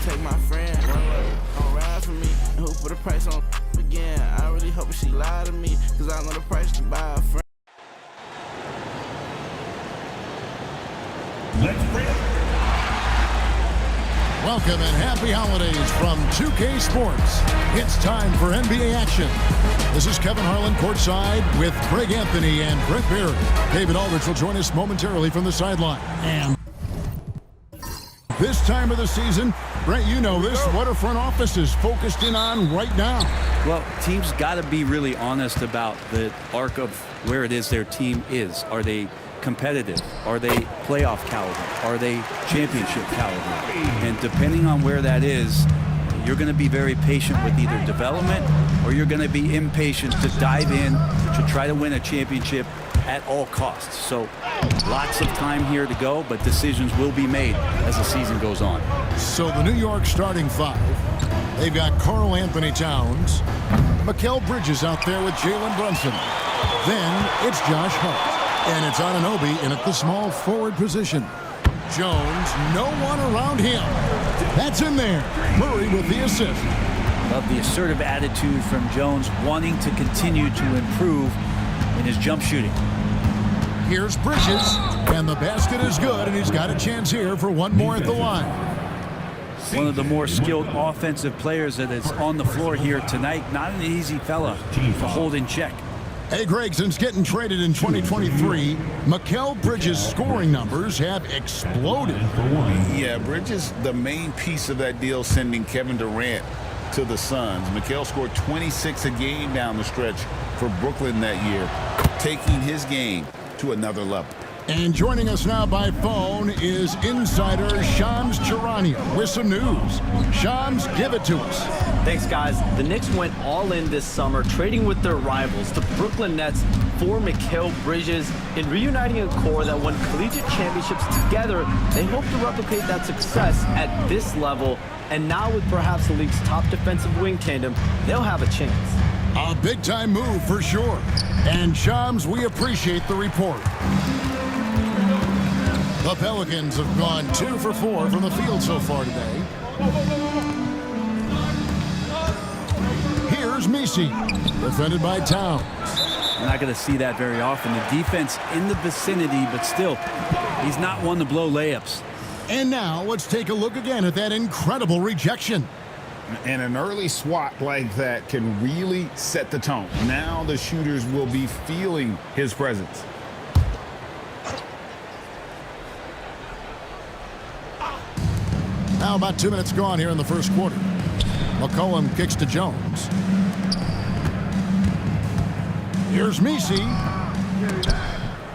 take my friend. Don't ride for me. And who put a price on again? I really hope she lied to me, cause I know the price to buy a friend. Let's bring it. Welcome and happy holidays from 2K Sports. It's time for NBA action. This is Kevin Harlan courtside with Greg Anthony and Brett Berry. David Aldridge will join us momentarily from the sideline. And this time of the season, Brett, you know this, what a front office is focused in on right now. Well, teams got to be really honest about the arc of where it is their team is. Are they competitive? Are they playoff caliber? Are they championship caliber? And depending on where that is, you're going to be very patient with either development or you're going to be impatient to dive in to try to win a championship at all costs. So lots of time here to go, but decisions will be made as the season goes on. So the New York starting five, they've got Karl Anthony Towns, Mikal Bridges out there with Jalen Brunson. Then it's Josh Hart. And it's Anunoby in at the small forward position. Jones, no one around him. That's in there. Murray with the assist. Love the assertive attitude from Jones, wanting to continue to improve in his jump shooting. Here's Bridges, and the basket is good, and he's got a chance here for one more at the line. One of the more skilled offensive players that is on the floor here tonight. Not an easy fella to hold in check. Hey, Greg, since getting traded in 2023, Mikal Bridges' scoring numbers have exploded. Yeah, Bridges, the main piece of that deal, sending Kevin Durant to the Suns. Mikal scored 26 a game down the stretch for Brooklyn that year, taking his game to another level. And joining us now by phone is insider Shams Charania with some news. Shams, give it to us. Thanks, guys. The Knicks went all in this summer, trading with their rivals, the Brooklyn Nets, for Mikal Bridges, and reuniting a core that won collegiate championships together. They hope to replicate that success at this level, and now with perhaps the league's top defensive wing tandem, they'll have a chance. A big-time move for sure. And Shams, we appreciate the report. The Pelicans have gone 2 for 4 from the field so far today. Here's Messi, defended by Towns. We're not going to see that very often. The defense in the vicinity, but still, he's not one to blow layups. And now let's take a look again at that incredible rejection. And an early swat like that can really set the tone. Now the shooters will be feeling his presence. Now about 2 minutes gone here in the first quarter. McCollum kicks to Jones. Here's Messi.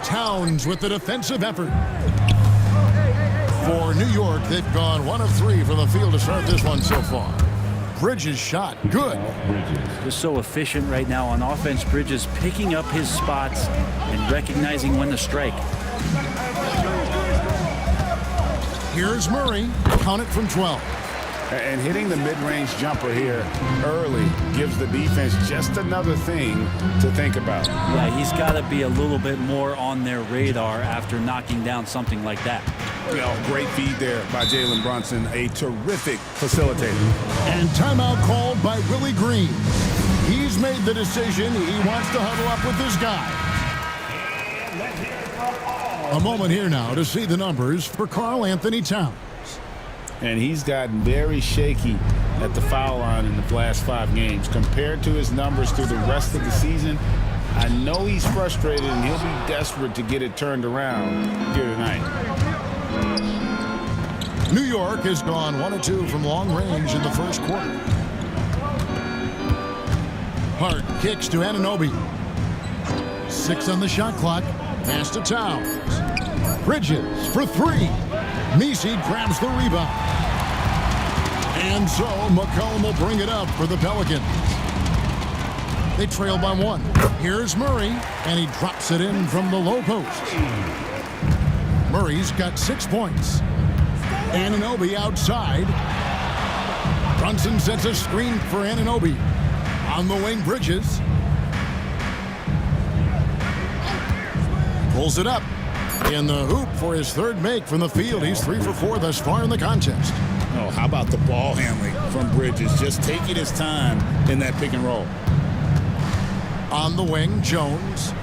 Towns with the defensive effort. For New York, they've gone 1 of 3 from the field to start this one so far. Bridges shot good. Just so efficient right now on offense. Bridges picking up his spots and recognizing when to strike. Here's Murray. Count it from 12. And hitting the mid-range jumper here early gives the defense just another thing to think about. Yeah, he's got to be a little bit more on their radar after knocking down something like that. Well, great feed there by Jalen Brunson, a terrific facilitator. And timeout called by Willie Green. He's made the decision. He wants to huddle up with this guy. A moment here now to see the numbers for Karl Anthony Towns. And he's gotten very shaky at the foul line in the last 5 games. Compared to his numbers through the rest of the season, I know he's frustrated and he'll be desperate to get it turned around here tonight. New York has gone 1 of 2 from long range in the first quarter. Hart kicks to Anunoby. 6 on the shot clock. Pass to Towns. Bridges for 3. Messi grabs the rebound. And so McCollum will bring it up for the Pelicans. They trail by 1. Here's Murray, and he drops it in from the low post. Murray's got 6 points. Anunoby outside. Brunson sets a screen for Anunoby. On the wing, Bridges. Pulls it up. In the hoop for his 3rd make from the field. He's 3 for 4 thus far in the contest. Oh, how about the ball handling from Bridges? Just taking his time in that pick and roll. On the wing, Jones.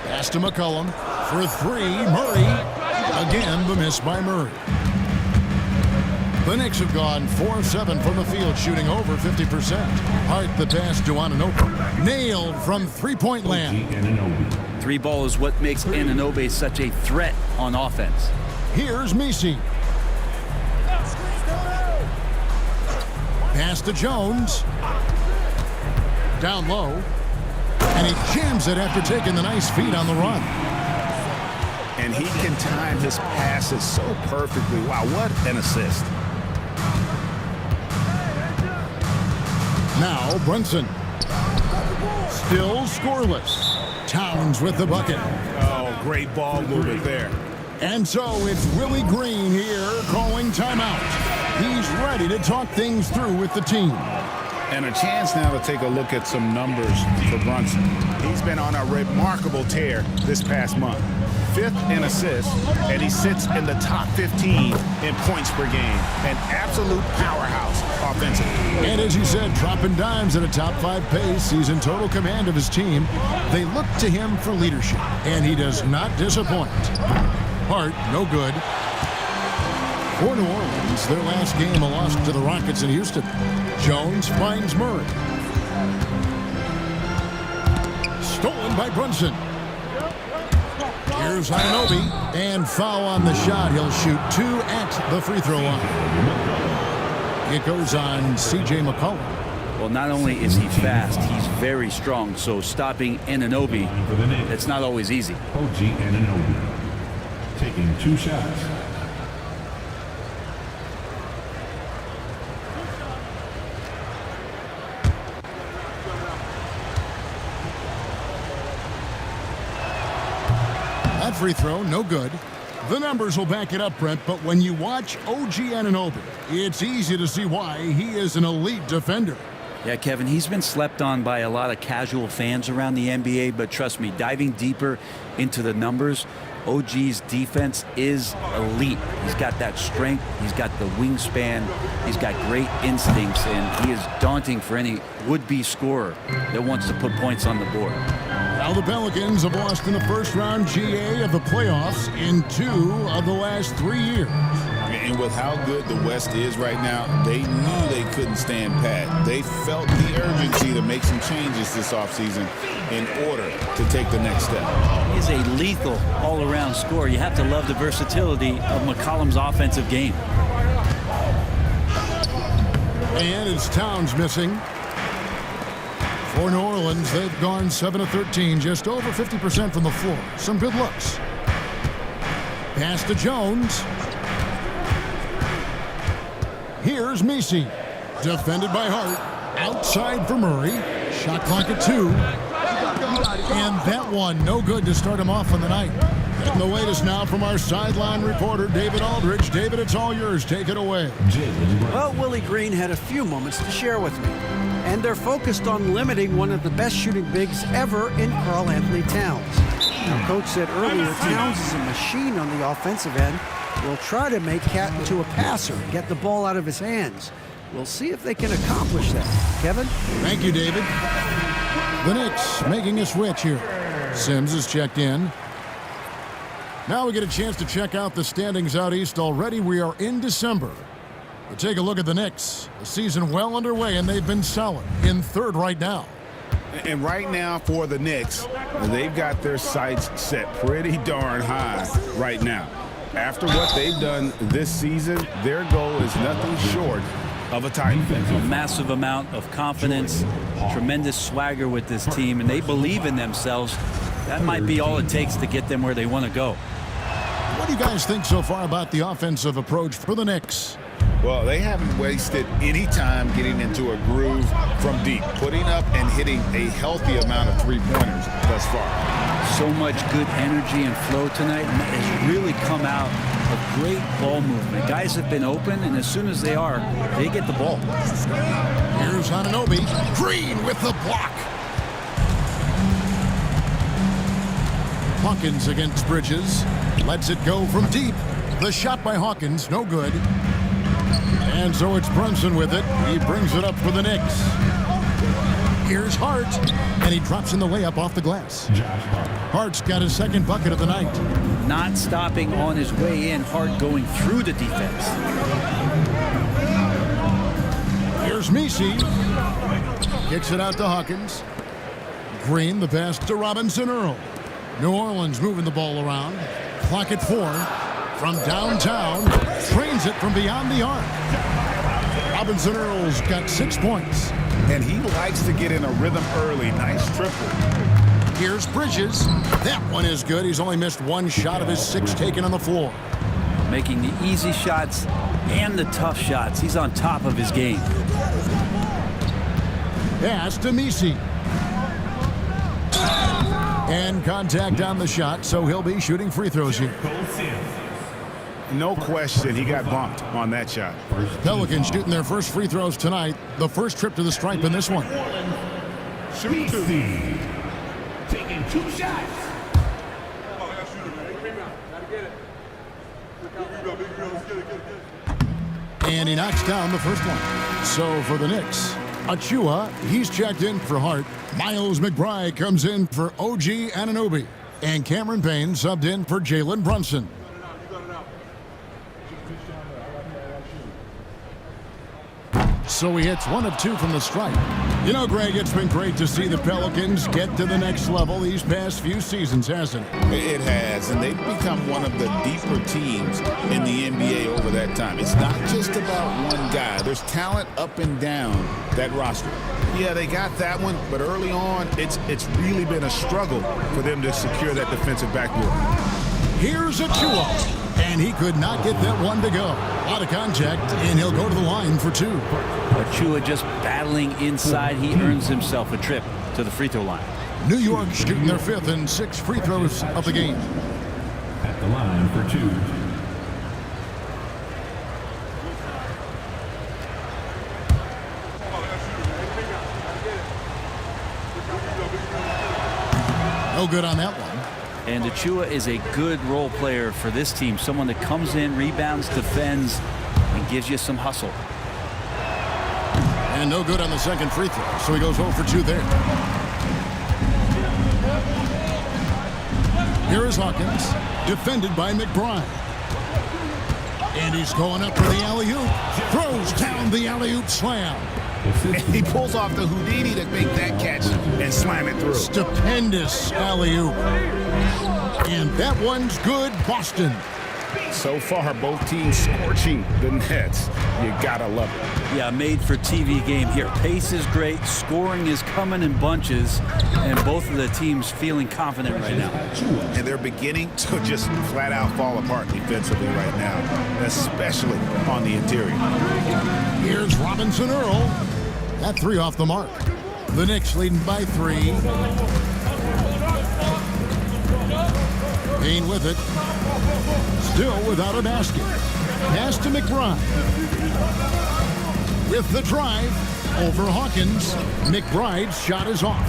Pass to McCollum for three. Murray. Again, the miss by Murray. The Knicks have gone 4-7 from the field, shooting over 50%. Hart the pass to Anunoby. Nailed from three-point land. Three ball is what makes Anunoby such a threat on offense. Here's Messi. Pass to Jones. Down low. And he jams it after taking the nice feed on the run. And he can time his passes so perfectly. Wow, what an assist. Now Brunson. Still scoreless. Towns with the bucket. Oh, great ball movement there. And so it's Willie Green here calling timeout. He's ready to talk things through with the team. And a chance now to take a look at some numbers for Brunson. He's been on a remarkable tear this past month. 5th in assists, and he sits in the top 15 in points per game. An absolute powerhouse offensively. And as you said, dropping dimes at a top 5 pace. He's in total command of his team. They look to him for leadership, and he does not disappoint. Hart, no good. For New Orleans, their last game a loss to the Rockets in Houston. Jones finds Murray. Stolen by Brunson. Here's Anunoby, and foul on the shot. He'll shoot 2 at the free throw line. It goes on C.J. McCollum. Well, not only is he fast, he's very strong. So stopping Anunoby, it's not always easy. OG Anunoby taking 2 shots. That free throw, no good. The numbers will back it up, Brent, but when you watch OG Anunoby, it's easy to see why he is an elite defender. Yeah, Kevin, he's been slept on by a lot of casual fans around the NBA, but trust me, diving deeper into the numbers, OG's defense is elite. He's got that strength, he's got the wingspan, he's got great instincts, and he is daunting for any would-be scorer that wants to put points on the board. Now the Pelicans have lost in the first round GA of the playoffs in 2 of the last 3 years. And with how good the West is right now, they knew they couldn't stand pat. They felt the urgency to make some changes this offseason in order to take the next step. He's a lethal all-around scorer. You have to love the versatility of McCollum's offensive game. And it's Towns missing. For New Orleans, they've gone 7 of 13, just over 50% from the floor. Some good looks. Pass to Jones. Here's Messi. Defended by Hart. Outside for Murray. Shot clock at 2. And that one, no good to start him off on the night. Getting the latest now from our sideline reporter, David Aldridge. David, it's all yours. Take it away. Well, Willie Green had a few moments to share with me. And they're focused on limiting one of the best shooting bigs ever in Karl Anthony Towns. Now, Coach said earlier Towns is a machine on the offensive end. We'll try to make Cat into a passer, get the ball out of his hands. We'll see if they can accomplish that. Kevin? Thank you, David. The Knicks making a switch here. Sims is checked in. Now we get a chance to check out the standings out east. Already we are in December. But take a look at the Knicks. The season well underway, and they've been solid in 3rd right now. And right now for the Knicks, they've got their sights set pretty darn high right now. After what they've done this season, their goal is nothing short of a title. A massive amount of confidence, tremendous swagger with this team, and they believe in themselves. That might be all it takes to get them where they want to go. What do you guys think so far about the offensive approach for the Knicks? Well, they haven't wasted any time getting into a groove from deep, putting up and hitting a healthy amount of three-pointers thus far. So much good energy and flow tonight, and that has really come out of great ball movement. Guys have been open, and as soon as they are, they get the ball. Here's Anunoby. Green with the block. Hawkins against Bridges. Lets it go from deep. The shot by Hawkins, no good. And so it's Brunson with it. He brings it up for the Knicks. Here's Hart, and he drops in the layup off the glass. Hart's got his second bucket of the night. Not stopping on his way in, Hart going through the defense. Here's Messi. Kicks it out to Hawkins. Green, the pass to Robinson Earl. New Orleans moving the ball around. Clock at 4. From downtown, trains it from beyond the arc. Robinson Earl's got 6 points. And he likes to get in a rhythm early. Nice triple. Here's Bridges. That one is good. He's only missed one shot of his 6 taken on the floor. Making the easy shots and the tough shots. He's on top of his game. Pass to Messi. And contact on the shot, so he'll be shooting free throws here. No question, he got bumped on that shot. Pelicans shooting their first free throws tonight. The first trip to the stripe in this one. Taking 2 shots. And he knocks down the first one. So for the Knicks, Achua, he's checked in for Hart. Miles McBride comes in for OG Anunoby. And Cameron Payne subbed in for Jalen Brunson. So he hits 1 of 2 from the stripe. You know, Greg, it's been great to see the Pelicans get to the next level these past few seasons, hasn't it? It has, and they've become one of the deeper teams in the NBA over that time. It's not just about one guy. There's talent up and down that roster. Yeah, they got that one, but early on, it's really been a struggle for them to secure that defensive backboard. Here's Achua. And he could not get that one to go. A lot of contact, and he'll go to the line for 2. Achua just battling inside. He earns himself a trip to the free throw line. New York shooting their 5th and 6th free throws of the game. At the line for 2. No good on that one. And Achua is a good role player for this team. Someone that comes in, rebounds, defends, and gives you some hustle. And no good on the second free throw, so he goes 0 for 2 there. Here is Hawkins, defended by McBride. And he's going up for the alley-oop. Throws down the alley-oop slam. He pulls off the Houdini to make that catch and slam it through. Stupendous alley-oop. And that one's good, Boston. So far, both teams scorching the Nets. You gotta love it. Yeah, made for TV game here. Pace is great. Scoring is coming in bunches. And both of the teams feeling confident right now. And they're beginning to just flat out fall apart defensively right now, especially on the interior. Here's Robinson Earl. That 3 off the mark. The Knicks leading by 3. Payne with it. Still without a basket. Pass to McBride. With the drive over Hawkins. McBride's shot is off.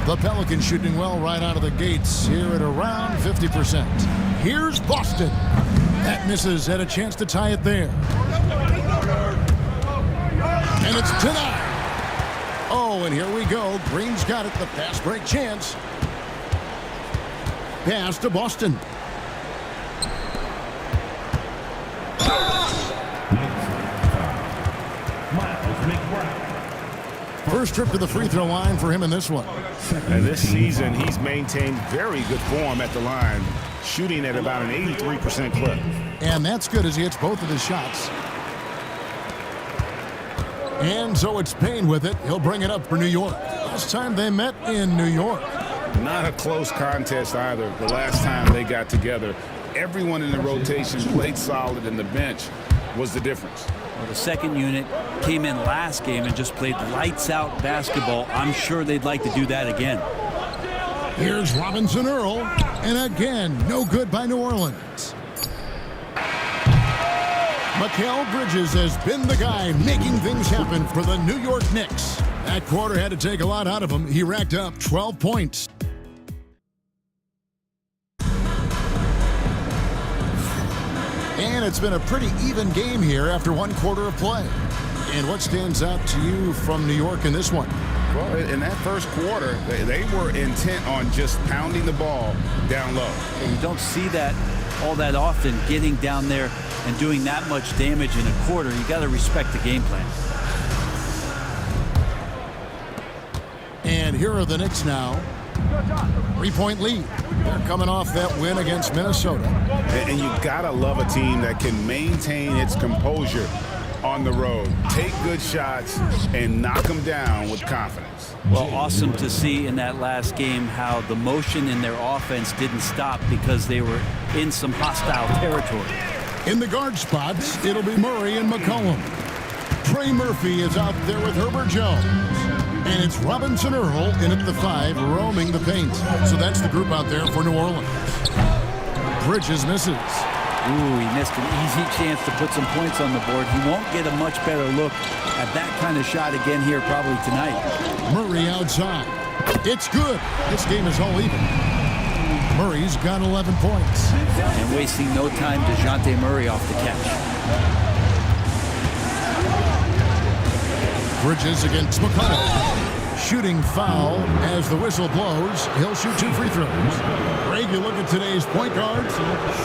The Pelicans shooting well right out of the gates here at around 50%. Here's Boston. That misses. Had a chance to tie it there. And it's denied. Oh, and here we go. Green's got it. The fast break chance. Pass to Boston. First trip to the free throw line for him in this one. And this season, he's maintained very good form at the line, shooting at about an 83% clip. And that's good as he hits both of his shots. And so it's Payne with it. He'll bring it up for New York. Last time they met in New York. Not a close contest either. The last time they got together, everyone in the rotation played solid, and the bench was the difference. Well, the second unit came in last game and just played lights-out basketball. I'm sure they'd like to do that again. Here's Robinson Earl. And again, no good by New Orleans. Mikal Bridges has been the guy making things happen for the New York Knicks. That quarter had to take a lot out of him. He racked up 12 points. And it's been a pretty even game here after one quarter of play. And what stands out to you from New York in this one? Well, in that first quarter, they were intent on just pounding the ball down low. You don't see that all that often, getting down there and doing that much damage in a quarter. You got to respect the game plan. And here are the Knicks now. 3-point lead. They're coming off that win against Minnesota. And you gotta love a team that can maintain its composure on the road, take good shots, and knock them down with confidence. Well, awesome to see in that last game how the motion in their offense didn't stop because they were in some hostile territory. In the guard spots, it'll be Murray and McCollum. Trey Murphy is out there with Herbert Jones. And it's Robinson Earl in at the 5, roaming the paint. So that's the group out there for New Orleans. Bridges misses. Ooh, he missed an easy chance to put some points on the board. He won't get a much better look at that kind of shot again here probably tonight. Murray outside. It's good. This game is all even. Murray's got 11 points. And wasting no time, DeJounte Murray off the catch. Bridges against McConnell. Shooting foul as the whistle blows. He'll shoot 2 free throws. Greg, you look at today's point guards.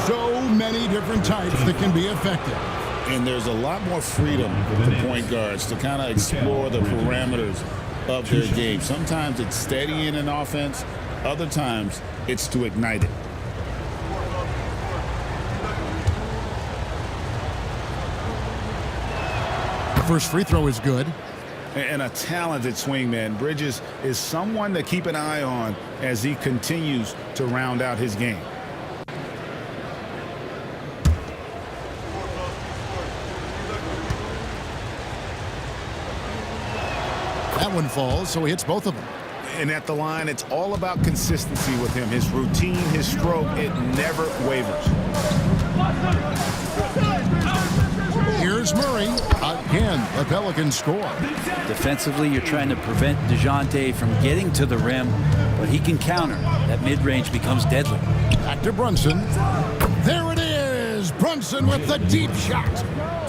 So many different types that can be effective. And there's a lot more freedom for point guards to kind of explore the parameters of their game. Sometimes it's steadying an offense. Other times it's to ignite it. The first free throw is good. And a talented swingman. Bridges is someone to keep an eye on as he continues to round out his game. That one falls, so he hits both of them. And at the line, it's all about consistency with him. His routine, his stroke, it never wavers. Here's Murray. Again, the Pelicans score. Defensively, you're trying to prevent DeJounte from getting to the rim, but he can counter. That mid-range becomes deadly. Back to Brunson. There it is. Brunson with the deep shot.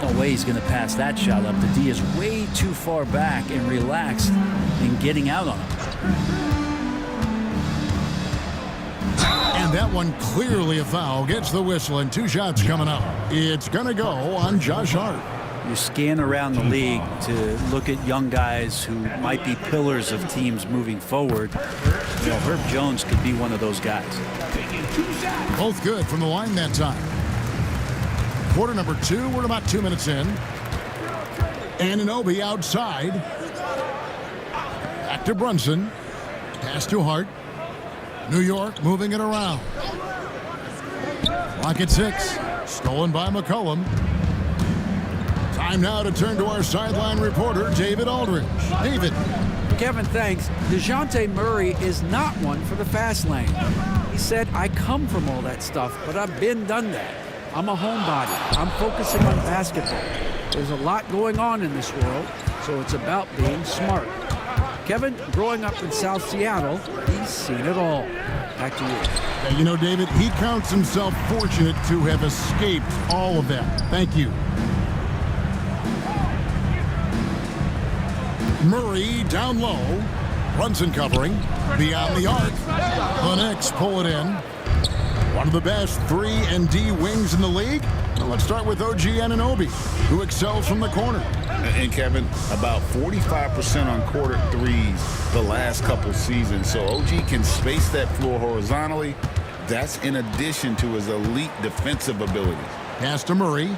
No way he's going to pass that shot up. The D is way too far back and relaxed in getting out on him. And that one clearly a foul. Gets the whistle and 2 shots coming up. It's going to go on Josh Hart. You scan around the league to look at young guys who might be pillars of teams moving forward. You know, Herb Jones could be one of those guys. Both good from the line that time. Quarter number 2. We're about 2 minutes in. Anunoby outside. Back to Brunson. Pass to Hart. New York moving it around. Clock at 6. Stolen by McCollum. Time now to turn to our sideline reporter, David Aldridge. David. Kevin, thanks. DeJounte Murray is not one for the fast lane. He said, I come from all that stuff, but I've been done that. I'm a homebody. I'm focusing on basketball. There's a lot going on in this world, so it's about being smart. Kevin, growing up in South Seattle, he's seen it all. Back to you. Yeah, you know, David, he counts himself fortunate to have escaped all of that. Thank you. Murray down low. Brunson covering. Beyond the arc. The Knicks pull it in. One of the best 3-and-D wings in the league. Well, let's start with OG Anunoby, who excels from the corner. And Kevin, about 45% on quarter threes the last couple seasons. So OG can space that floor horizontally. That's in addition to his elite defensive abilities. Pass to Murray.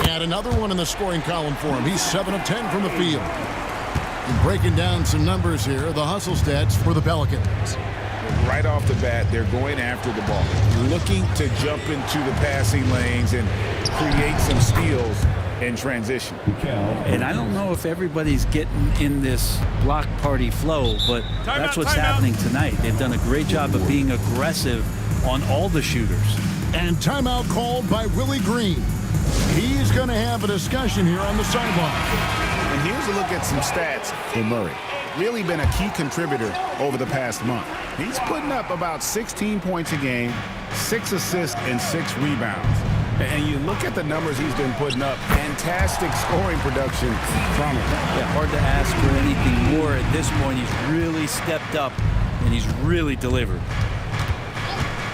And another one in the scoring column for him. He's 7 of 10 from the field. And breaking down some numbers here, the hustle stats for the Pelicans. Right off the bat, they're going after the ball, looking to jump into the passing lanes and create some steals in transition. And I don't know if everybody's getting in this block party flow, but that's what's happening tonight. They've done a great job of being aggressive on all the shooters. And timeout called by Willie Green. He's going to have a discussion here on the sideline. And here's a look at some stats for Murray. Really been a key contributor over the past month. He's putting up about 16 points a game, 6 assists, and 6 rebounds. And you look at the numbers he's been putting up, fantastic scoring production from him. Yeah, hard to ask for anything more at this point. He's really stepped up, and he's really delivered.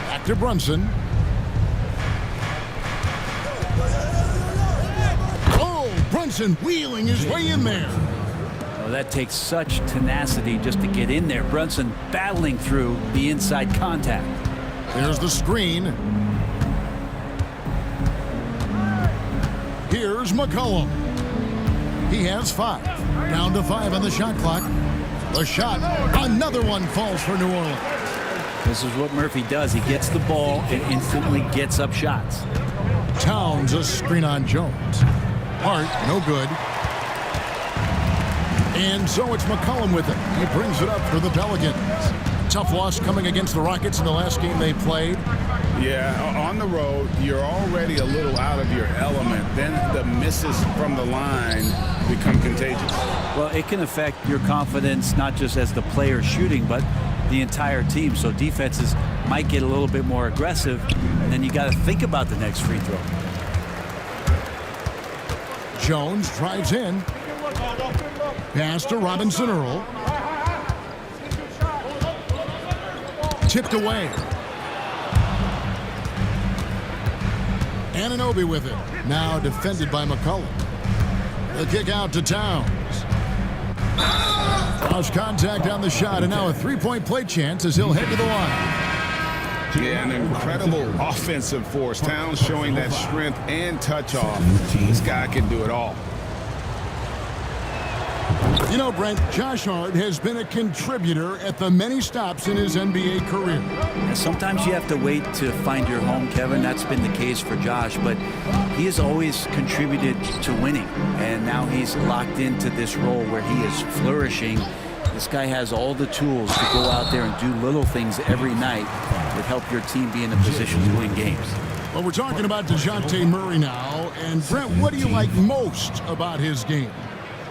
Back to Brunson. Oh, Brunson wheeling his way in there. Oh, that takes such tenacity just to get in there. Brunson battling through the inside contact. There's the screen. Here's McCollum. He has 5. Down to 5 on the shot clock. The shot. Another one falls for New Orleans. This is what Murphy does. He gets the ball and instantly gets up shots. Towns a screen on Jones. Hart, no good. And so it's McCollum with it. He brings it up for the Pelicans. Tough loss coming against the Rockets in the last game they played. Yeah, on the road, you're already a little out of your element. Then the misses from the line become contagious. Well, it can affect your confidence, not just as the player shooting, but the entire team. So defenses might get a little bit more aggressive, and then you got to think about the next free throw. Jones drives in. Pass to Robinson Earl. Tipped away. Anunoby with it. Now defended by McCollum. The kick out to Towns. Lost contact on the shot, and now a three-point play chance as he'll head to the line. Yeah, an incredible offensive force. Towns showing that strength and touch off. This guy can do it all. You know, Brent, Josh Hart has been a contributor at the many stops in his NBA career. And sometimes you have to wait to find your home, Kevin. That's been the case for Josh, but he has always contributed to winning, and now he's locked into this role where he is flourishing. This guy has all the tools to go out there and do little things every night that help your team be in a position to win games. Well, we're talking about DeJounte Murray now, and Brent, what do you like most about his game?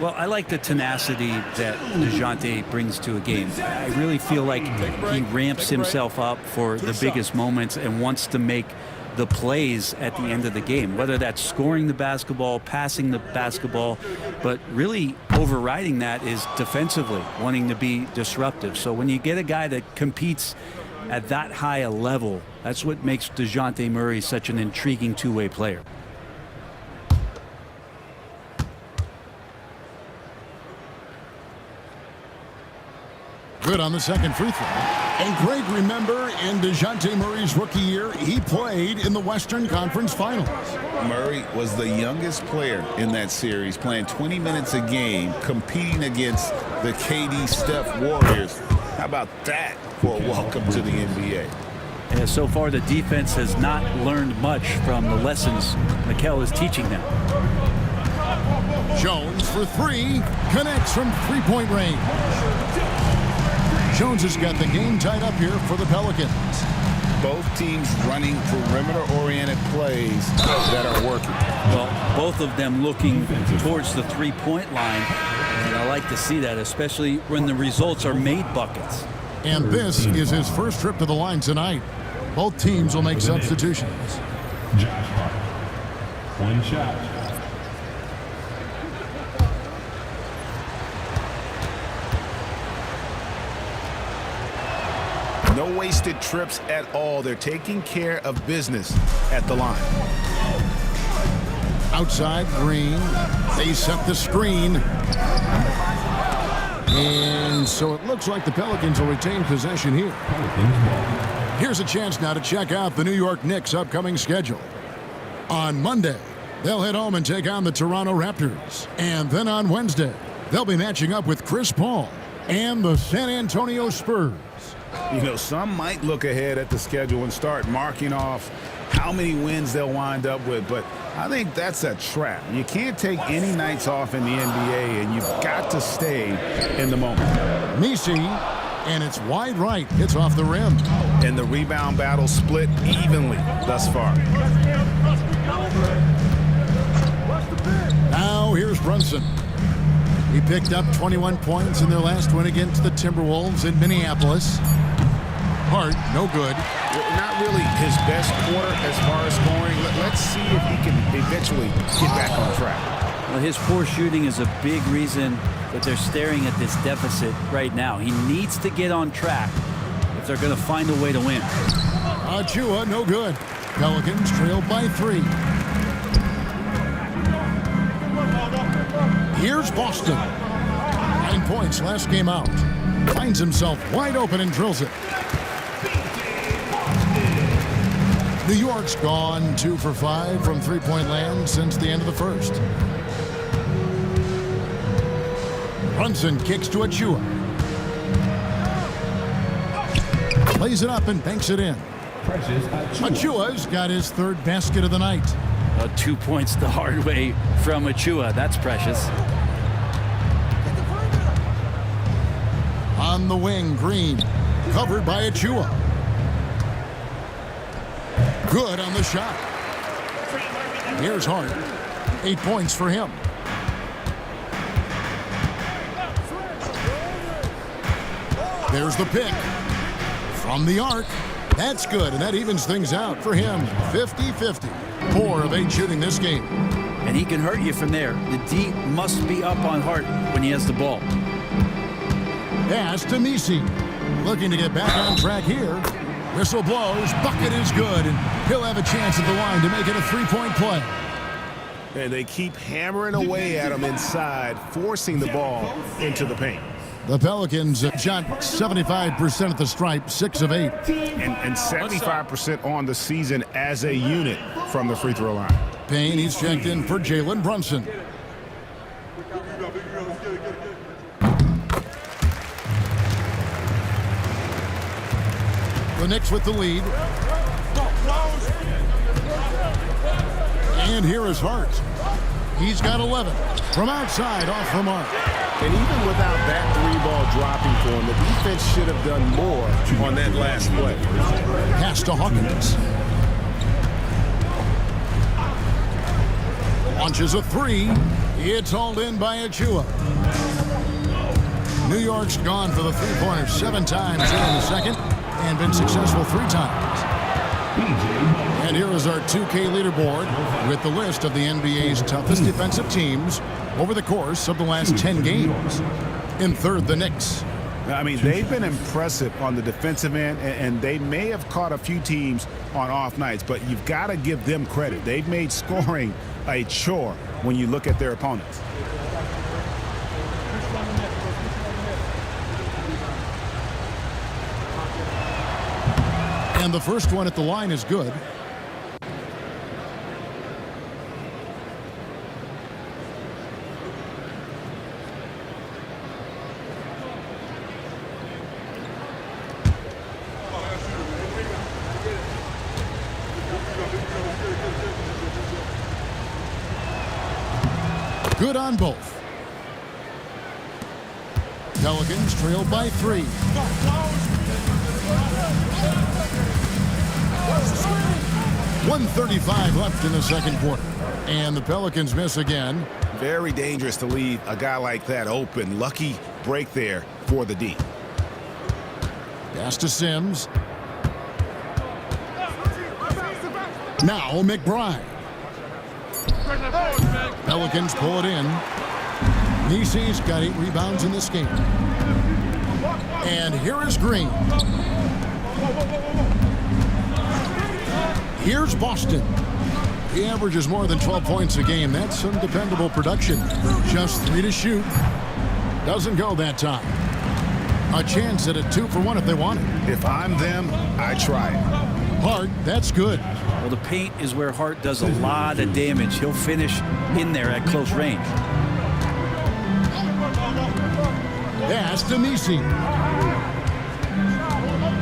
Well, I like the tenacity that DeJounte brings to a game. I really feel like he ramps himself up for the biggest moments and wants to make the plays at the end of the game, whether that's scoring the basketball, passing the basketball, but really overriding that is defensively, wanting to be disruptive. So when you get a guy that competes at that high a level, that's what makes DeJounte Murray such an intriguing two-way player. Good on the second free throw. And Greg, remember, in DeJounte Murray's rookie year, he played in the Western Conference Finals. Murray was the youngest player in that series, playing 20 minutes a game, competing against the KD Steph Warriors. How about that for a welcome to the NBA? And so far, the defense has not learned much from the lessons Mikel is teaching them. Jones for 3, connects from three-point range. Jones has got the game tied up here for the Pelicans. Both teams running perimeter-oriented plays that are working. Well, both of them looking towards the three-point line, and I like to see that, especially when the results are made buckets. And this is his first trip to the line tonight. Both teams will make substitutions. Josh Hart. One shot. No wasted trips at all. They're taking care of business at the line. Outside, Green. They set the screen. And so it looks like the Pelicans will retain possession here. Here's a chance now to check out the New York Knicks' upcoming schedule. On Monday, they'll head home and take on the Toronto Raptors. And then on Wednesday, they'll be matching up with Chris Paul and the San Antonio Spurs. You know, some might look ahead at the schedule and start marking off how many wins they'll wind up with, but I think that's a trap. You can't take any nights off in the NBA, and you've got to stay in the moment. Messi, and it's wide right. It's off the rim. And the rebound battle split evenly thus far. Now here's Brunson. He picked up 21 points in their last win against the Timberwolves in Minneapolis. Hart, no good. Not really his best quarter as far as scoring. Let's see if he can eventually get back on track. Well, his poor shooting is a big reason that they're staring at this deficit right now. He needs to get on track if they're going to find a way to win. Achua, no good. Pelicans trailed by 3. Here's Boston. 9 points last game out. Finds himself wide open and drills it. New York's gone 2 for 5 from three-point land since the end of the first. Brunson kicks to Achua. Lays it up and banks it in. Precious Achua. Achua's got his 3rd basket of the night. 2 points the hard way from Achua. That's precious. On the wing, Green. Covered by Achua. Good on the shot. Here's Hart. 8 points for him. There's the pick. From the arc. That's good, and that evens things out for him. 50-50. 4 of 8 shooting this game. And he can hurt you from there. The D must be up on Hart when he has the ball. Pass to Misi. Looking to get back on track here. Whistle blows. Bucket is good, and he'll have a chance at the line to make it a 3-point play. And they keep hammering away at him inside, forcing the ball into the paint. The Pelicans shot 75% at the stripe, 6 of 8. And 75% on the season as a unit from the free throw line. Payne, he's checked in for Jalen Brunson. The Knicks with the lead. And here is Hart. He's got 11. From outside, off the mark. And even without that 3-ball dropping for him, the defense should have done more on that last play. Pass to Hawkins. Launches a 3. It's hauled in by Achua. New York's gone for the 3-pointer 7 times here in the second and been successful 3 times. And here is our 2K leaderboard with the list of the NBA's toughest defensive teams over the course of the last 10 games. In third, the Knicks. I mean, they've been impressive on the defensive end, and they may have caught a few teams on off nights, but you've got to give them credit. They've made scoring a chore when you look at their opponents. And the first one at the line is good. Good on both. Pelicans trail by 3. 1:35 left in the second quarter. And the Pelicans miss again. Very dangerous to leave a guy like that open. Lucky break there for the D. Pass to Sims. Now McBride. Pelicans pull it in. Nisi's got 8 rebounds in this game. And here is Green. Here's Boston. He averages more than 12 points a game. That's some dependable production. Just 3 to shoot. Doesn't go that time. A chance at a 2 for 1 if they want it. If I'm them, I try it. Hart, that's good. Well, the paint is where Hart does a lot of damage. He'll finish in there at close range. Pass to Nisi.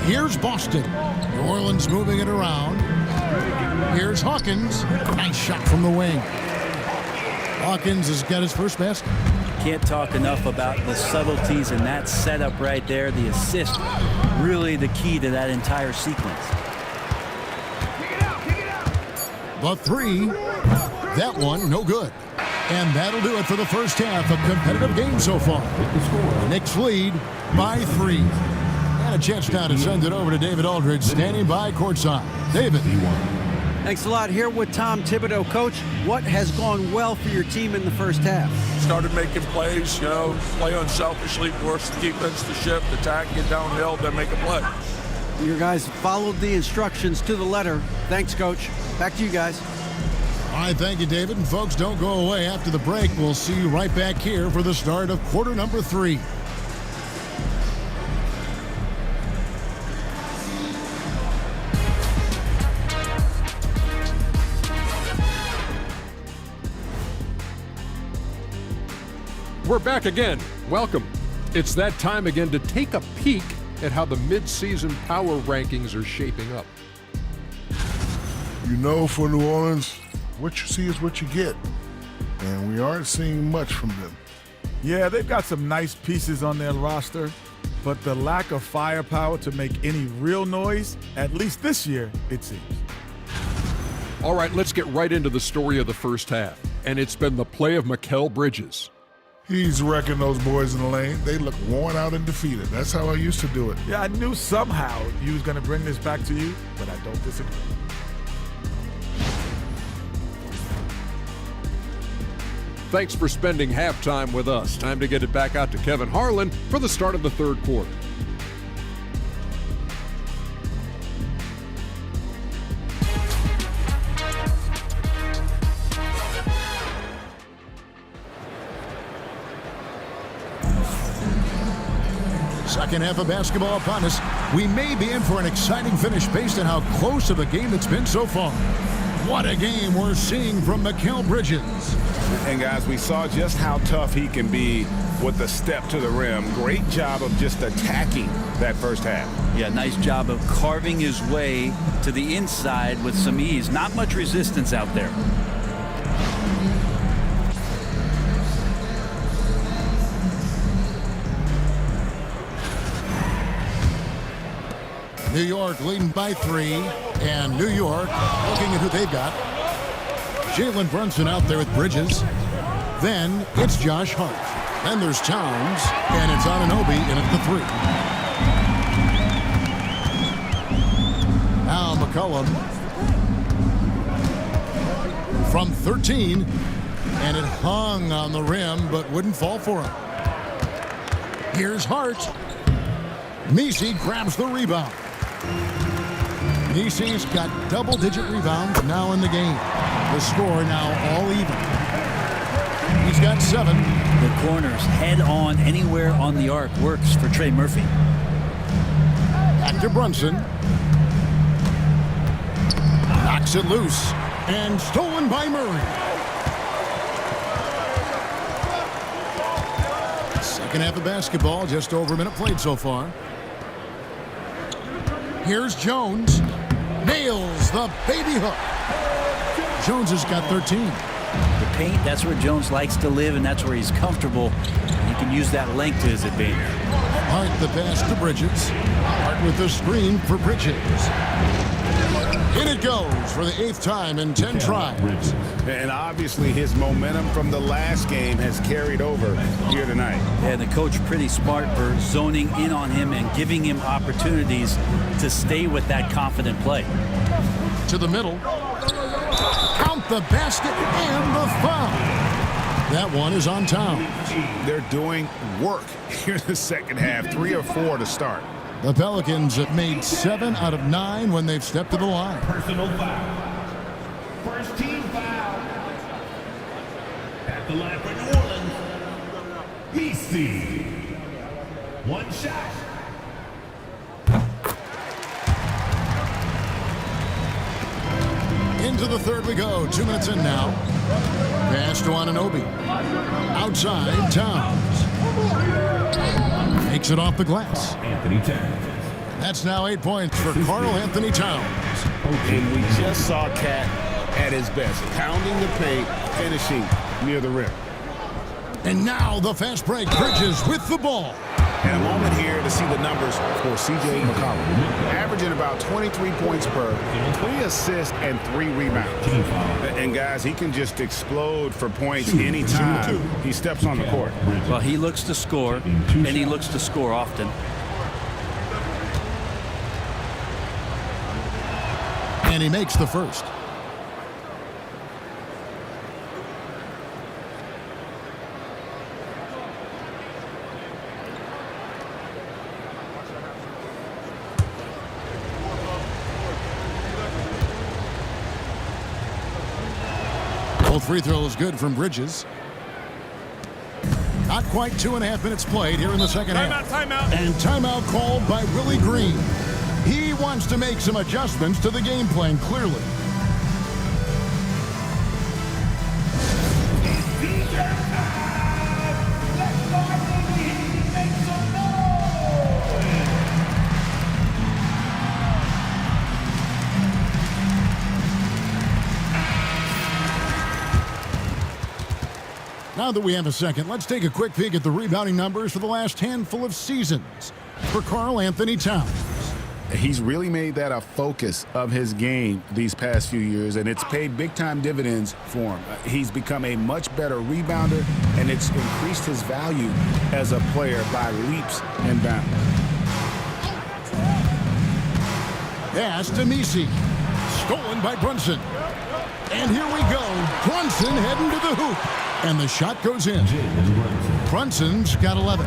Here's Boston. New Orleans moving it around. Here's Hawkins. Nice shot from the wing. Hawkins has got his first basket. Can't talk enough about the subtleties in that setup right there. The assist, really the key to that entire sequence. The 3. That one, no good. And that'll do it for the first half. A competitive game so far. Knicks lead by 3. And a chance now to send it over to David Aldridge, standing by courtside. David. Thanks a lot. Here with Tom Thibodeau. Coach, what has gone well for your team in the first half? Started making plays, play unselfishly, force the defense to shift, attack, get downhill, then make a play. Your guys followed the instructions to the letter. Thanks, Coach. Back to you guys. All right, thank you, David. And folks, don't go away after the break. We'll see you right back here for the start of quarter number 3. We're back again. Welcome. It's that time again to take a peek at how the mid-season power rankings are shaping up. You know, for New Orleans, what you see is what you get. And we aren't seeing much from them. Yeah, they've got some nice pieces on their roster, but the lack of firepower to make any real noise, at least this year, it seems. All right, let's get right into the story of the first half. And it's been the play of Mikal Bridges. He's wrecking those boys in the lane. They look worn out and defeated. That's how I used to do it. Yeah, I knew somehow you was going to bring this back to you, but I don't disagree. Thanks for spending halftime with us. Time to get it back out to Kevin Harlan for the start of the third quarter. Second half of basketball upon us. We may be in for an exciting finish based on how close of a game it's been so far. What a game we're seeing from Mikal Bridges. And guys, we saw just how tough he can be with the step to the rim. Great job of just attacking that first half. Yeah, nice job of carving his way to the inside with some ease. Not much resistance out there. New York leading by 3, and New York looking at who they've got. Jalen Brunson out there with Bridges. Then it's Josh Hart. Then there's Towns, and it's Anunoby in at the 3. Now McCollum from 13, and it hung on the rim but wouldn't fall for him. Here's Hart. Messi grabs the rebound. Messi's got double-digit rebounds now in the game. The score now all even. He's got 7. The corners head on anywhere on the arc works for Trey Murphy. Back to Brunson. Knocks it loose. And stolen by Murray. Second half of basketball, just over a minute played so far. Here's Jones. Nails the baby hook. Jones has got 13. The paint, that's where Jones likes to live, and that's where he's comfortable. He can use that length to his advantage. Hart the pass to Bridges. Hart with the screen for Bridges. In it goes for the 8th time in 10 tries. And obviously his momentum from the last game has carried over here tonight. And the coach pretty smart for zoning in on him and giving him opportunities to stay with that confident play. To the middle. Count the basket and the foul. That one is on Towns. They're doing work here in the second half. 3 of 4 to start. The Pelicans have made 7 out of 9 when they've stepped to the line. Personal foul. First team foul. At the line for New Orleans, BC. One shot. Into the third we go. 2 minutes in now. Pass to Anunoby. Outside, Towns. Takes it off the glass. Anthony Towns. That's now 8 points for Karl Anthony Towns. And we just saw Cat at his best, pounding the paint, finishing near the rim. And now the fast break. Bridges with the ball. And a moment here to see the numbers for C.J. McCollum. Averaging about 23 points per, 3 assists, and 3 rebounds. And guys, he can just explode for points anytime he steps on the court. Well, he looks to score, and he looks to score often. And he makes the first. Both free throws good from Bridges. Not quite 2.5 minutes played here in the second half. Timeout. And timeout called by Willie Green. He wants to make some adjustments to the game plan, clearly. Now that we have a second, let's take a quick peek at the rebounding numbers for the last handful of seasons for Karl Anthony Towns. He's really made that a focus of his game these past few years, and it's paid big-time dividends for him. He's become a much better rebounder, and it's increased his value as a player by leaps and bounds. Pass to Messi. Stolen by Brunson. And here we go. Brunson heading to the hoop. And the shot goes in. Brunson's got 11.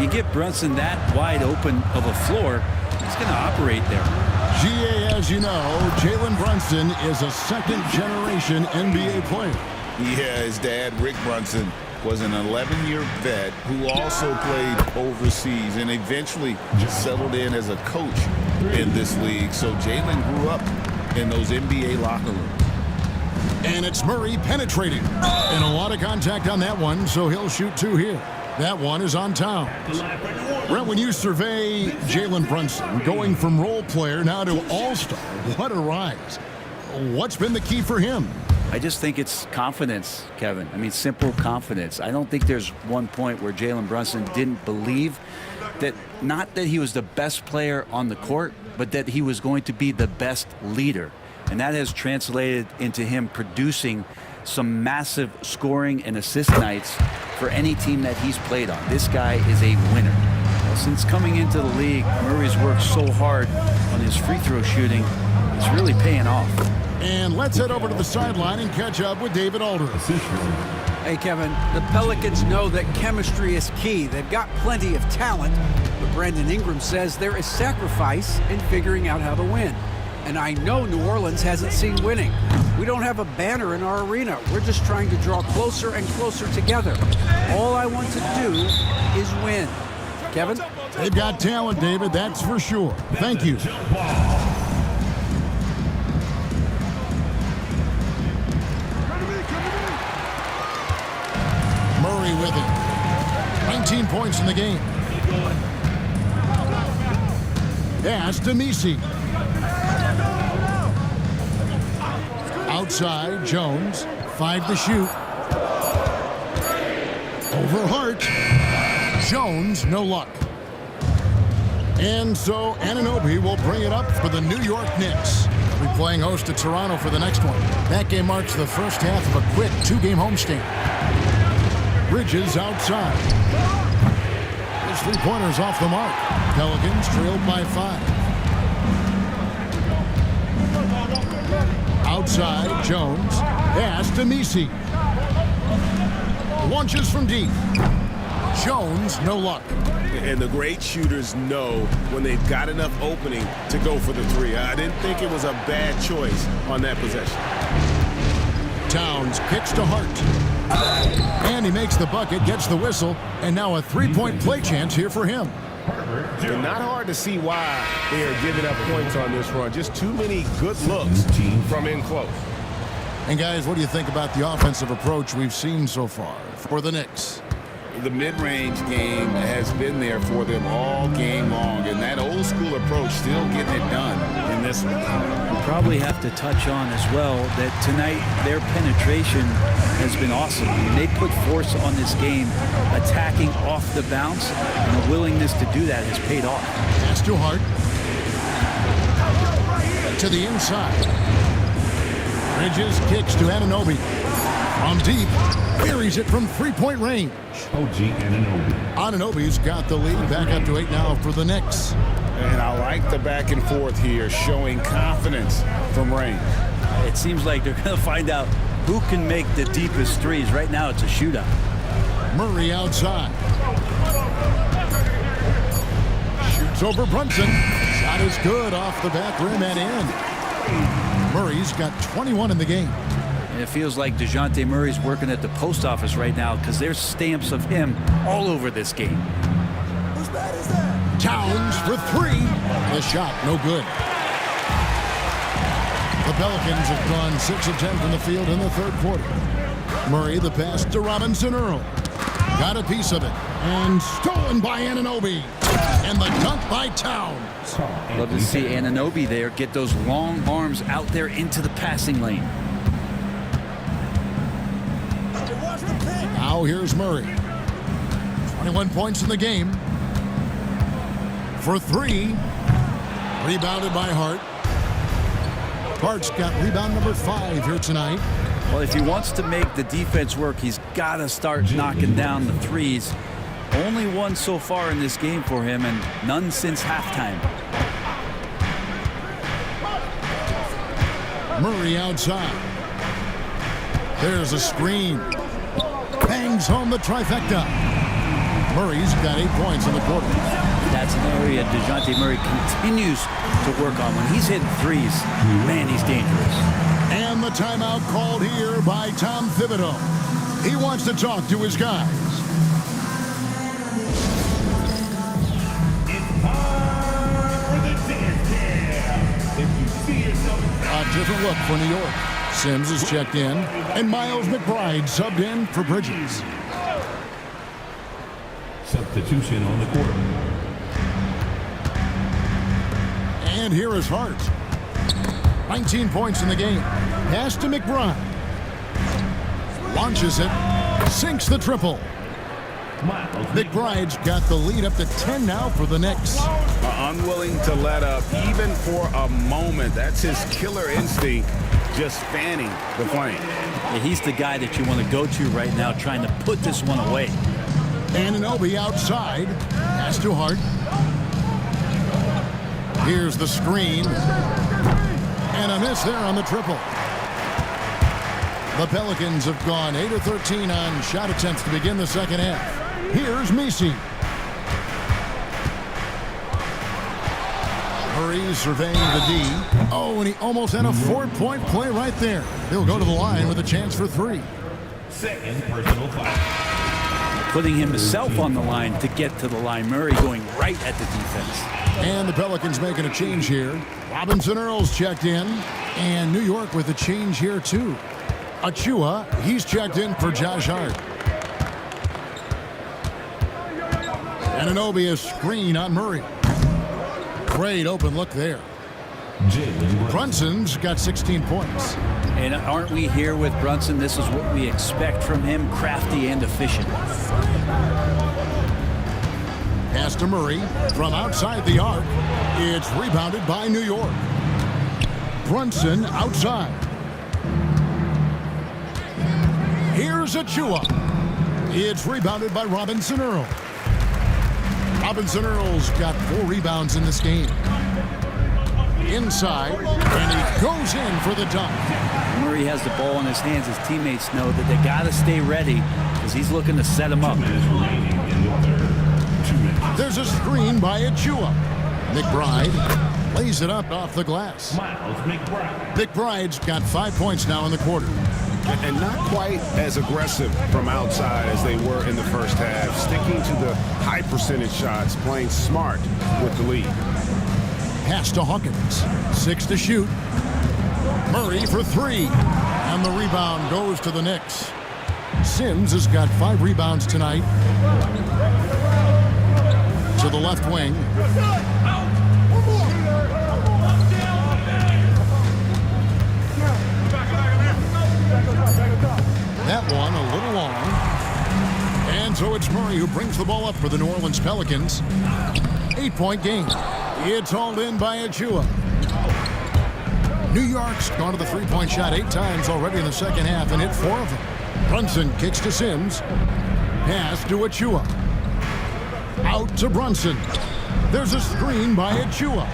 You get Brunson that wide open of a floor, he's going to operate there. GA, as you know, Jalen Brunson is a second-generation NBA player. Yeah, his dad, Rick Brunson, was an 11-year vet who also played overseas and eventually settled in as a coach in this league. So Jalen grew up in those NBA locker rooms. And it's Murray penetrating. And a lot of contact on that one, so he'll shoot 2 here. That one is on Towns. Brent, when you survey Jalen Brunson going from role player now to all-star, what a rise. What's been the key for him? I just think it's confidence, Kevin. I mean, simple confidence. I don't think there's one point where Jalen Brunson didn't believe that, not that he was the best player on the court, but that he was going to be the best leader. And that has translated into him producing some massive scoring and assist nights for any team that he's played on. This guy is a winner. Well, since coming into the league, Murray's worked so hard on his free throw shooting. It's really paying off. And let's head over to the sideline and catch up with David Aldridge. Hey, Kevin, the Pelicans know that chemistry is key. They've got plenty of talent, but Brandon Ingram says there is sacrifice in figuring out how to win. And I know New Orleans hasn't seen winning. We don't have a banner in our arena. We're just trying to draw closer and closer together. All I want to do is win. Kevin? They've got talent, David, that's for sure. Thank you. Murray with it. 19 points in the game. Pass to Messi. Outside, Jones. 5 to shoot. Over Hart. Jones, no luck. And so Anunoby will bring it up for the New York Knicks. They'll be playing host to Toronto for the next one. That game marks the first half of a quick 2-game homestand. Bridges outside. His 3-pointers off the mark. Pelicans trailed by 5. Outside, Jones. Pass to Messi. Launches from deep. Jones, no luck. And the great shooters know when they've got enough opening to go for the 3. I didn't think it was a bad choice on that possession. Towns kicks to Hart. And he makes the bucket, gets the whistle, and now a 3-point play chance here for him. And not hard to see why they are giving up points on this run. Just too many good looks from in close. And guys, what do you think about the offensive approach we've seen so far for the Knicks? The mid-range game has been there for them all game long, and that old-school approach still getting it done in this one. We probably have to touch on as well that tonight their penetration has been awesome. I mean, they put force on this game, attacking off the bounce, and the willingness to do that has paid off. Pass to Hart. To the inside. Bridges kicks to Anunoby. From deep, buries it from 3-point range. OG Anunoby. Anunoby's got the lead, back up to 8 now for the Knicks. And I like the back and forth here, showing confidence from range. It seems like they're going to find out who can make the deepest threes. Right now, it's a shootout. Murray outside. Shoots over Brunson. Shot is good off the back rim and in. Murray's got 21 in the game. And it feels like DeJounte Murray's working at the post office right now because there's stamps of him all over this game. Towns for three. The shot, no good. The Pelicans have gone 6 of 10 from the field in the third quarter. Murray, the pass to Robinson Earl. Got a piece of it. And stolen by Anunoby. And the dunk by Towns. Love to see Anunoby there get those long arms out there into the passing lane. Now here's Murray. 21 points in the game. For three. Rebounded by Hart. Hart's got rebound number 5 here tonight. Well, if he wants to make the defense work, he's got to start knocking down the threes. Only one so far in this game for him, and none since halftime. Murray outside. There's a screen. Bangs home the trifecta. Murray's got 8 points in the quarter. That's an area DeJounte Murray continues to work on. When he's hitting threes, man, he's dangerous. And the timeout called here by Tom Thibodeau. He wants to talk to his guys. A different look for New York. Sims is checked in, and Miles McBride subbed in for Bridges. Substitution on the court. And here is Hart. 19 points in the game. Pass to McBride. Launches it. Sinks the triple. McBride's got the lead up to 10 now for the Knicks. Unwilling to let up even for a moment. That's his killer instinct, just fanning the flame. Yeah, he's the guy that you want to go to right now, trying to put this one away. Anunoby outside. Pass to Hart. Here's the screen. And a miss there on the triple. The Pelicans have gone 8 of 13 on shot attempts to begin the second half. Here's Messi. Murray surveying the D. Oh, and he almost had a 4-point play right there. He'll go to the line with a chance for 3. Second personal foul. Putting himself on the line to get to the line. Murray going right at the defense. And the Pelicans making a change here. Robinson Earl's checked in. And New York with a change here, too. Achua, he's checked in for Josh Hart. Anunoby a screen on Murray. Great open look there. Brunson's got 16 points. And aren't we here with Brunson? This is what we expect from him, crafty and efficient. Pass to Murray from outside the arc. It's rebounded by New York. Brunson outside. Here's Achua. It's rebounded by Robinson Earl. Robinson Earl's got 4 rebounds in this game. Inside, and he goes in for the dunk. Murray has the ball in his hands. His teammates know that they got to stay ready because he's looking to set him up. There's a screen by Achua. McBride lays it up off the glass. McBride's got 5 points now in the quarter. And not quite as aggressive from outside as they were in the first half. Sticking to the high percentage shots, playing smart with the lead. Pass to Hawkins. 6 to shoot. Murray for 3. And the rebound goes to the Knicks. Sims has got 5 rebounds tonight. To the left wing. That one a little long. And so it's Murray who brings the ball up for the New Orleans Pelicans. 8-point game. It's hauled in by Achua. New York's gone to the 3-point shot 8 times already in the second half and hit 4 of them. Brunson kicks to Sims. Pass to Achua. Out to Brunson. There's a screen by Achua.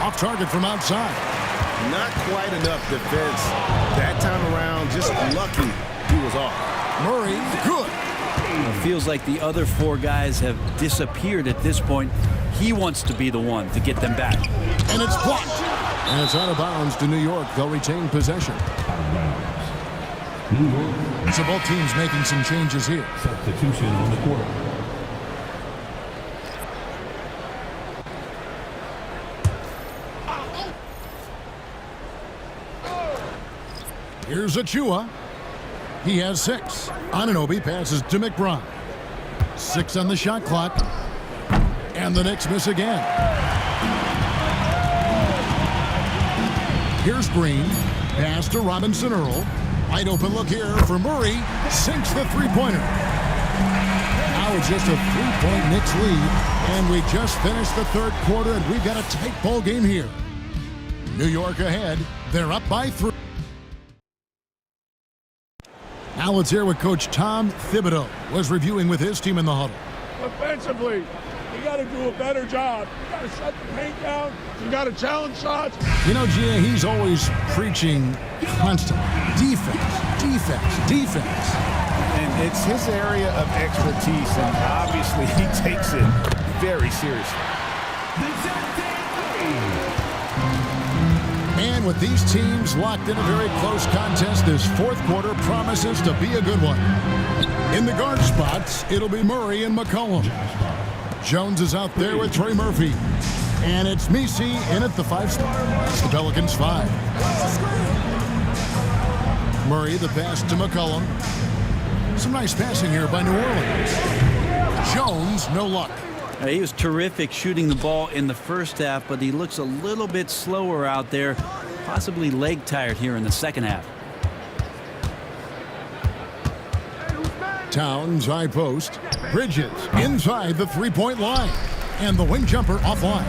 Off target from outside. Not quite enough defense that time around. Just lucky he was off. Murray, good. It feels like the other 4 guys have disappeared at this point. He wants to be the one to get them back. And it's blocked. And it's out of bounds to New York. They'll retain possession. New York. So both teams making some changes here. Substitution on the court. Here's Achua. He has 6. Anunoby passes to McBride. 6 on the shot clock. And the Knicks miss again. Here's Green. Pass to Robinson Earl. Wide open look here for Murray. Sinks the three-pointer. Now it's just a 3-point Knicks lead. And we just finished the third quarter, and we've got a tight ball game here. New York ahead. They're up by 3. Now let's hear what Coach Tom Thibodeau was reviewing with his team in the huddle. Offensively, you got to do a better job. You got to shut the paint down. You got to challenge shots. You know, Gia, he's always preaching constant defense, defense, defense. And it's his area of expertise, and obviously he takes it very seriously. And with these teams locked in a very close contest, this fourth quarter promises to be a good one. In the guard spots, it'll be Murray and McCollum. Jones is out there with Trey Murphy. And it's Messi in at the 5 spot. It's the Pelicans 5. Murray, the pass to McCollum. Some nice passing here by New Orleans. Jones, no luck. He was terrific shooting the ball in the first half, but he looks a little bit slower out there, possibly leg tired here in the second half. Towns, high post. Bridges inside the three-point line. And the wing jumper offline.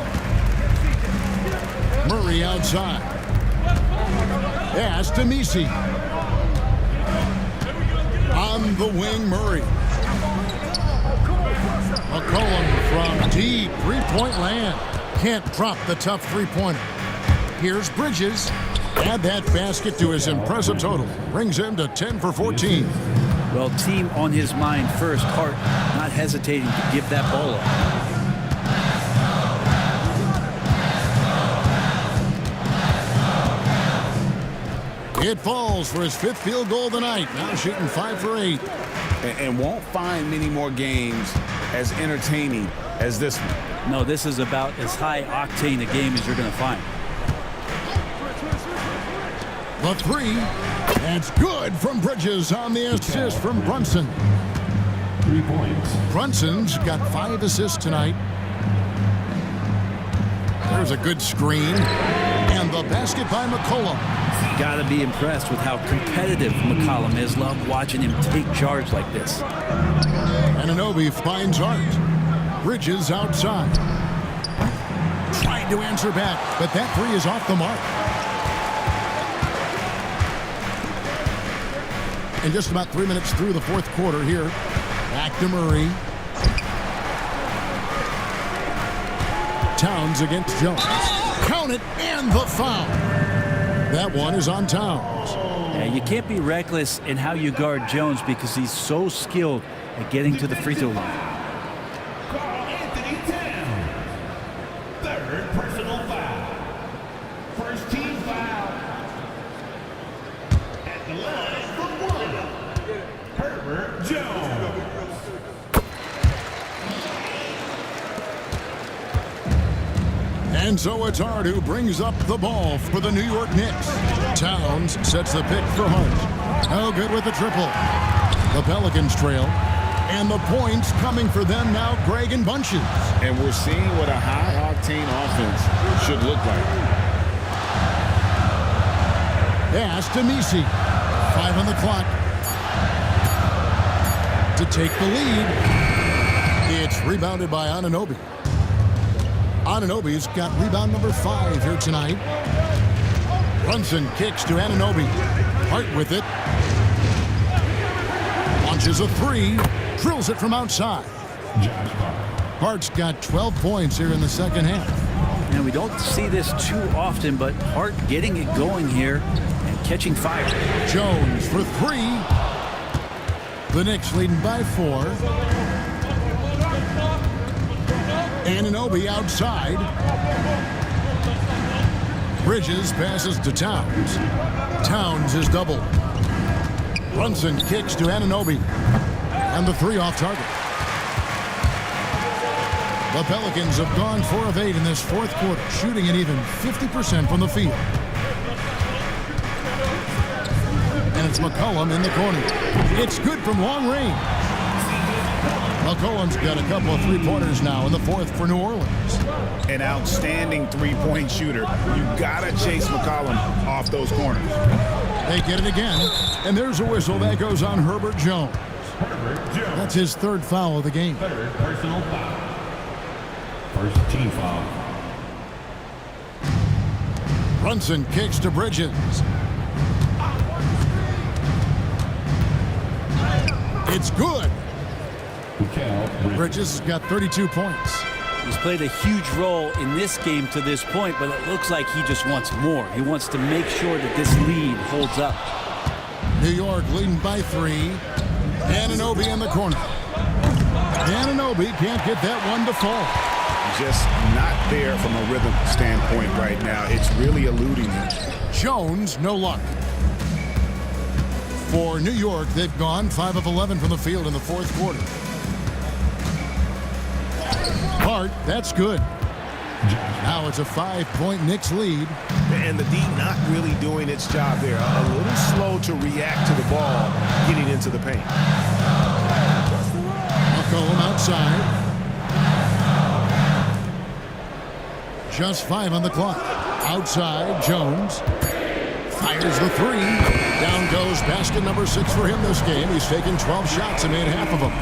Murray outside. Pass to Messi. On the wing, Murray. McCollum from deep three-point land. Can't drop the tough three-pointer. Here's Bridges. Add that basket to his impressive total. Brings him to 10 for 14. Well, team on his mind first. Hart not hesitating to give that ball up. It falls for his 5th field goal of the night. Now shooting 5 for 8. And won't find many more games as entertaining as this one. No, this is about as high octane a game as you're going to find. The 3. That's good from Bridges on the assist from Brunson. 3 points. Brunson's got 5 assists tonight. There's a good screen. And the basket by McCollum. Got to be impressed with how competitive McCollum is. Love watching him take charge like this. Anunoby finds Hart. Bridges outside. Trying to answer back, but that 3 is off the mark. And just about 3 minutes through the fourth quarter here. Back to Murray. Towns against Jones. Count it, and the foul. That one is on Towns. Yeah, you can't be reckless in how you guard Jones because he's so skilled at getting to the free throw line. Anthony Towns. 3rd personal foul. First team foul. At the line for 1. Herbert Jones. And so it's Hart who brings up the ball for the New York Knicks. Towns sets the pick for Hart. Oh, good with the triple. The Pelicans trail. And the points coming for them now, Greg and bunches. And we're seeing what a high-octane offense should look like. Pass to Messi. 5 on the clock. To take the lead. It's rebounded by Anunoby. Anunoby's got rebound number 5 here tonight. Brunson kicks to Anunoby. Hart with it. Launches a 3. Drills it from outside. Hart's got 12 points here in the second half. And we don't see this too often, but Hart getting it going here and catching fire. Jones for 3. The Knicks leading by 4. Anunoby outside. Bridges passes to Towns. Towns is doubled. Brunson kicks to Anunoby. And the three off target. The Pelicans have gone 4 of 8 in this fourth quarter, shooting an even 50% from the field. And it's McCollum in the corner. It's good from long range. McCollum's got a couple of three-pointers now in the fourth for New Orleans. An outstanding three-point shooter. You gotta chase McCollum off those corners. They get it again, and there's a whistle that goes on Herbert Jones. That's his third foul of the game. Third personal foul. First team foul. Brunson kicks to Bridges. It's good. Bridges has got 32 points. He's played a huge role in this game to this point, but it looks like he just wants more. He wants to make sure that this lead holds up. New York leading by 3. Anunoby in the corner. Anunoby can't get that one to fall. Just not there from a rhythm standpoint right now. It's really eluding him. Jones, no luck. For New York, they've gone 5 of 11 from the field in the fourth quarter. Hart, that's good. Now it's a 5-point Knicks lead. And the D not really doing its job there. A little slow to react to the ball getting into the paint. McCollum outside. Just 5 on the clock. Outside, Jones. Fires the 3. Down goes basket number 6 for him this game. He's taken 12 shots and made half of them.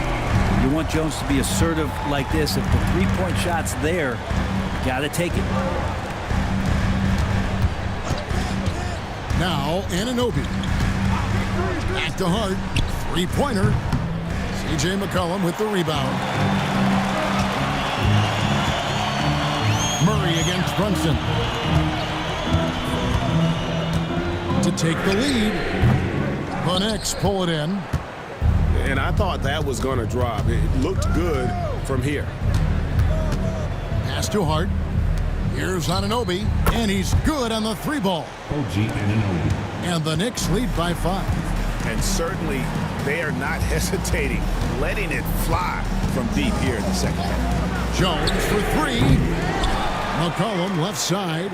You want Jones to be assertive like this. If the three-point shot's there, you got to take it. Now, Anunoby. Back to Hart. Three-pointer. C.J. McCollum with the rebound. Murray against Brunson. To take the lead. The Knicks pull it in. And I thought that was going to drop. It looked good from here. Pass to Hart. Here's Anunoby, and he's good on the 3-ball. OG Anunoby. And the Knicks lead by 5. And certainly they are not hesitating, letting it fly from deep here in the second half. Jones for 3. McCollum left side.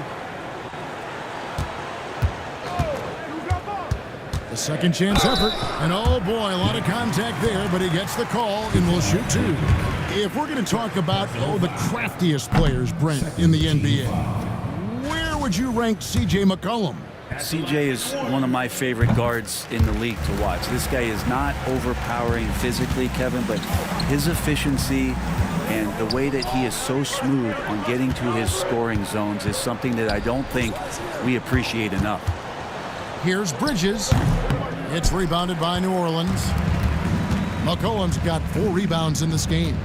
The second chance effort. And oh boy, a lot of contact there, but he gets the call and will shoot 2. If we're going to talk about, the craftiest players, Brent, in the NBA, where would you rank C.J. McCollum? CJ is one of my favorite guards in the league to watch. This guy is not overpowering physically, Kevin, but his efficiency and the way that he is so smooth on getting to his scoring zones is something that I don't think we appreciate enough. Here's Bridges. It's rebounded by New Orleans. McCollum's got 4 rebounds in this game.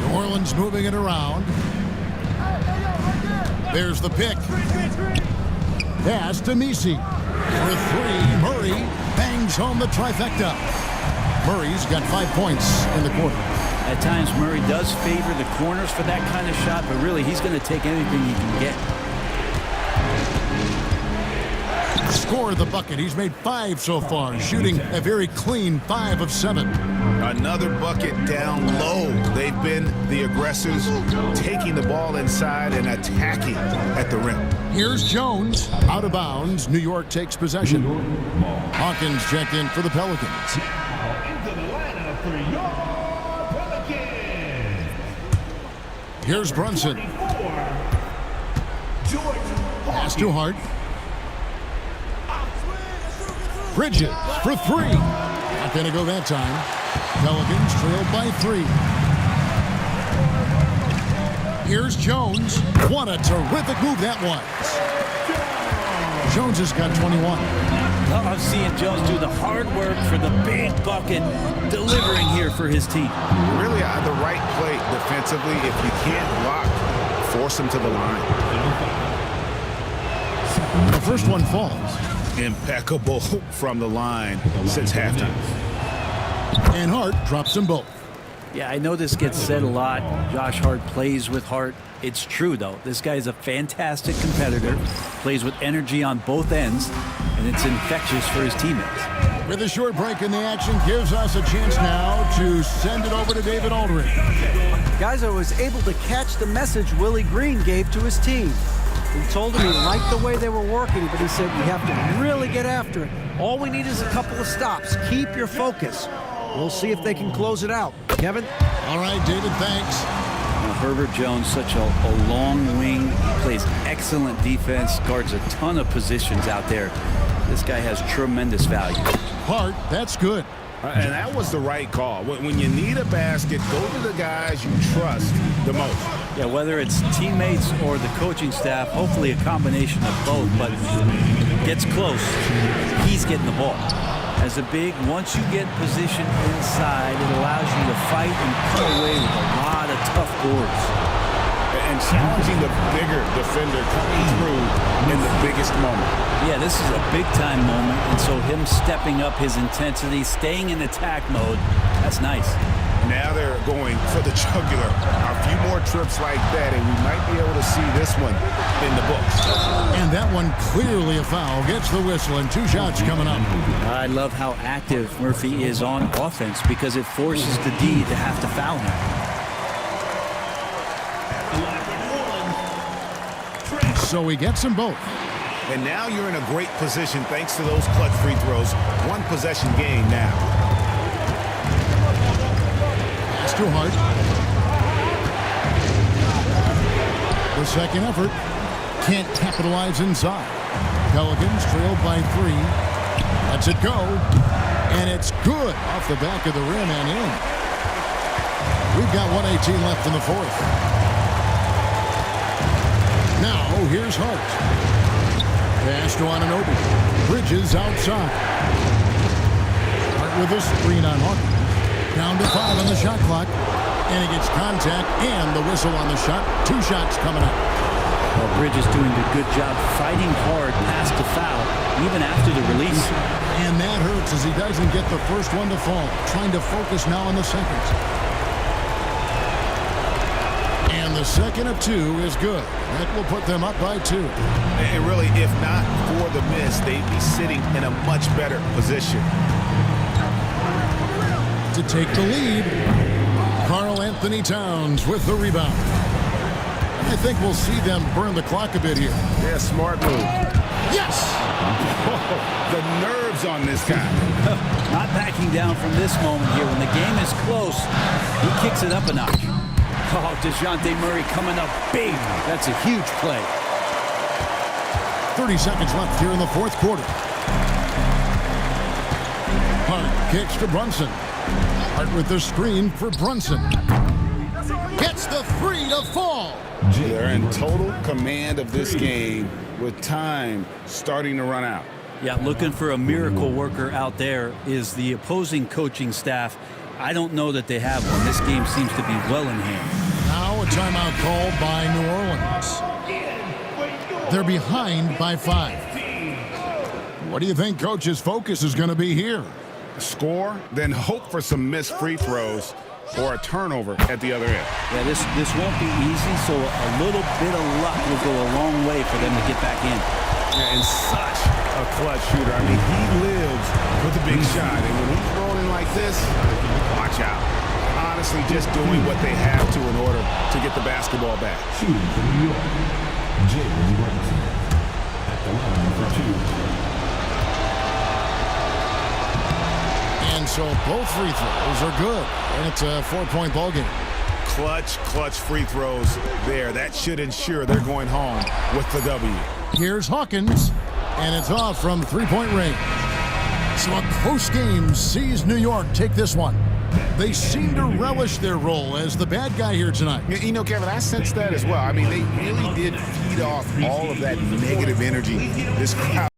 New Orleans moving it around. There's the pick. Pass to Messi. For 3, Murray bangs home the trifecta. Murray's got 5 points in the quarter. At times, Murray does favor the corners for that kind of shot, but really, he's going to take anything he can get. Score the bucket. He's made 5 so far, shooting a very clean 5 of 7. Another bucket down low. They've been the aggressors, taking the ball inside and attacking at the rim. Here's Jones. Out of bounds. New York takes possession. Hawkins checked in for the Pelicans. Into the lineup for York Pelicans. Here's Brunson. 24, Pass to Hart. Bridges for 3. Not going to go that time. Pelicans trailed by 3. Here's Jones. What a terrific move that was. Jones has got 21. I'm seeing Jones do the hard work for the big bucket, delivering here for his team. Really at the right play defensively. If you can't block, force him to the line. The first one falls. Impeccable from the line since halftime. And Hart drops them both. Yeah, I know this gets said a lot. Josh Hart plays with heart. It's true, though. This guy is a fantastic competitor, plays with energy on both ends, and it's infectious for his teammates. With a short break in the action, gives us a chance now to send it over to David Aldridge. Guys, I was able to catch the message Willie Green gave to his team. He told them he liked the way they were working, but he said you have to really get after it. All we need is a couple of stops. Keep your focus. We'll see if they can close it out. Kevin? All right, David, thanks. Now, Herbert Jones, such a long wing. He plays excellent defense, guards a ton of positions out there. This guy has tremendous value. Hart, that's good. And that was the right call. When you need a basket, go to the guys you trust the most. Yeah, whether it's teammates or the coaching staff, hopefully a combination of both, but gets close, he's getting the ball. As a big, once you get position inside, it allows you to fight and cut away with a lot of tough boards. And challenging the bigger defender coming through in the biggest moment. Yeah, this is a big-time moment, and so him stepping up his intensity, staying in attack mode, that's nice. Now they're going for the jugular. A few more trips like that, and we might be able to see this one in the books. And that one clearly a foul. Gets the whistle, and 2 shots coming up. I love how active Murphy is on offense because it forces the D to have to foul him. So he gets them both. And now you're in a great position thanks to those clutch free throws. 1 possession game now. It's too hard. The second effort can't capitalize inside. Pelicans trailed by 3. Lets it go. And it's good off the back of the rim and in. We've got 1:18 left in the 4th. Now, here's Hart. Pass to Anunoby. Bridges outside. Hart with a screen on Hawkins. Down to 5 on the shot clock. And he gets contact and the whistle on the shot. 2 shots coming up. Well, Bridges doing a good job fighting hard past the foul, even after the release. And that hurts as he doesn't get the first one to fall. Trying to focus now on the second. And the second of 2 is good. That will put them up by 2. And really, if not for the miss, they'd be sitting in a much better position. To take the lead, Karl Anthony Towns with the rebound. I think we'll see them burn the clock a bit here. Yeah, smart move. Yes! The nerves on this guy. Not backing down from this moment here. When the game is close, he kicks it up a notch. Oh, DeJounte Murray coming up big. That's a huge play. 30 seconds left here in the 4th quarter. Hart kicks to Brunson. Hart with the screen for Brunson. Gets the 3 to fall. They're in total command of this game with time starting to run out. Yeah, looking for a miracle worker out there is the opposing coaching staff. I don't know that they have one. This game seems to be well in hand. Now a timeout called by New Orleans. They're behind by 5. What do you think Coach's focus is going to be here? Score, then hope for some missed free throws or a turnover at the other end. Yeah, this won't be easy, so a little bit of luck will go a long way for them to get back in. Yeah, and such a clutch shooter. I mean, he lives with a big shot, and when he's rolling like this, watch out. Honestly, just doing what they have to in order to get the basketball back. Shooting for New York, James Brunson at the line for 2. And so both free throws are good. And it's a 4-point ball game. Clutch free throws there. That should ensure they're going home with the W. Here's Hawkins, and it's off from 3-point range. So a close game sees New York take this one. They seem to relish their role as the bad guy here tonight. You know, Kevin, I sense that as well. I mean, they really did feed off all of that negative energy this crowd